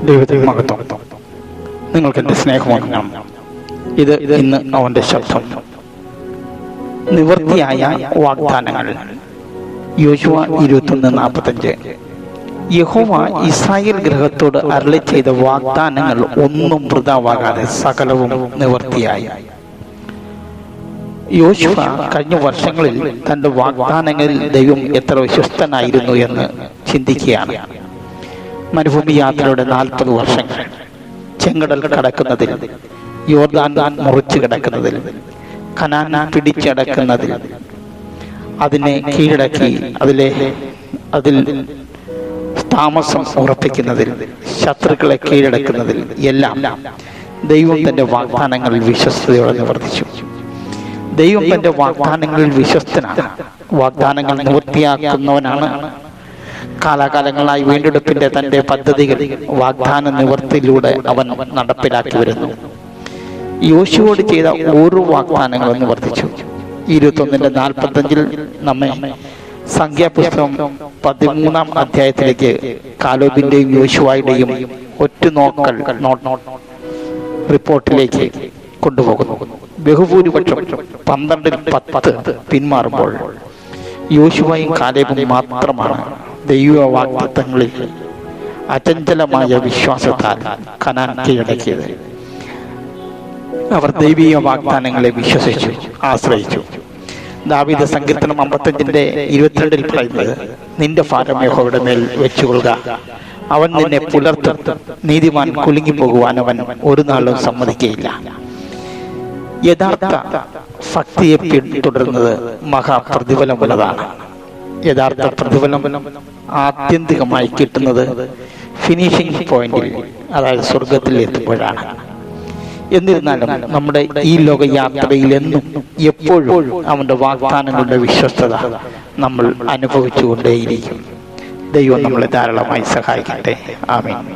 ദൈവത്തിന് മഹത്വം. നിങ്ങൾക്ക് എൻ്റെ സ്നേഹമാണ്. ഇത് ഇന്ന് അവൻ്റെ ശബ്ദം. നിവൃത്തിയായ വാഗ്ദാനങ്ങൾ. യോശുവ 21:45. യഹോവ ഇസ്രായേൽ ഗൃഹത്തോട് അരുളി ചെയ്ത വാഗ്ദാനങ്ങൾ ഒന്നും വൃഥാവാകാതെ സകലവും നിവൃത്തിയായി. യോശുവ കഴിഞ്ഞ വർഷങ്ങളിൽ തന്റെ വാഗ്ദാനങ്ങളിൽ ദൈവം എത്ര വിശ്വസ്തനായിരുന്നു എന്ന് ചിന്തിക്കുകയാണ്. മരുഭൂമി യാത്രയുടെ 40 വർഷങ്ങൾ, ചെങ്കടൽ കടക്കുന്നതിൽ, യോർദാൻ മുറിച്ചു കിടക്കുന്നതിൽ, കനാൻ പിടിച്ചടക്കുന്നതിൽ, അതിനെ കീഴടക്കി അതിൽ താമസം ഉറപ്പിക്കുന്നതിൽ, ശത്രുക്കളെ കീഴടക്കുന്നതിൽ എല്ലാം ദൈവം തന്റെ വാഗ്ദാനങ്ങളിൽ വിശ്വസ്തയോടെ നിവർത്തിച്ചു. ദൈവം തന്റെ വാഗ്ദാനങ്ങളിൽ വിശ്വസ്തനാണ്. വാഗ്ദാനങ്ങൾ നിവൃത്തിയാക്കുന്നവനാണ്. കാലാകാലങ്ങളായി വീണ്ടെടുപ്പിന്റെ തന്റെ പദ്ധതികൾ വാഗ്ദാന നിവൃത്തിയിലൂടെ അവൻ നടപ്പിലാക്കി വരുന്നു. യോശുവോട് ചെയ്ത ഓരോ വാഗ്ദാനങ്ങളും നിവർത്തിച്ചു. 21:45 നമ്മെ സംഖ്യാപുസ്തകം 13-ാം അധ്യായത്തിലേക്ക് കാലേബിന്റെയും യോശുവയുടെയും ഒറ്റുനോക്കൽ റിപ്പോർട്ടിലേക്ക് കൊണ്ടുപോകുന്നു. ബഹുഭൂരിപക്ഷം 12-10 പിന്മാറുമ്പോൾ യോശുവയും കാലേബും മാത്രമാണ് ദൈവ വാഗ്ദത്തങ്ങളിൽ അചഞ്ചലമായ വിശ്വാസത്താൽ കനാൻ കീഴടക്കിയത്. അവർ ദൈവീയ വാഗ്ദാനങ്ങളെ വിശ്വസിച്ചു, ആശ്രയിച്ചു. ദാവീദ് സങ്കീർത്തനം 55:22 പറയുന്നത്, നിന്റെ ഭാരം യഹോവയുടെ മേൽ വെച്ചുകൊള്ളുക, അവൻ നിന്നെ പുലർത്തും, നീതിമാൻ കുലുങ്ങിപ്പോകുവാൻ അവൻ ഒരു നാളും സമ്മതിക്കുകയില്ല. യഥാർത്ഥ ഭക്തിയെ പിന്തുടരുന്നത് മഹാപ്രതിഫലമുള്ളതാണ്. യഥാർത്ഥ പ്രതിഫലം ആത്യന്തികമായി കിട്ടുന്നത് ഫിനിഷിംഗ് പോയിന്റിൽ, അതായത് സ്വർഗത്തിൽ എത്തുമ്പോഴാണ്. എന്നിരുന്നാലും നമ്മുടെ ഈ ലോക യാത്രയിൽ എന്നും എപ്പോഴും അവന്റെ വാഗ്ദാനങ്ങളുടെ വിശ്വസ്തത നമ്മൾ അനുഭവിച്ചുകൊണ്ടേയിരിക്കും. ദൈവം നമ്മളെ ധാരാളമായി സഹായിക്കട്ടെ. ആമേൻ.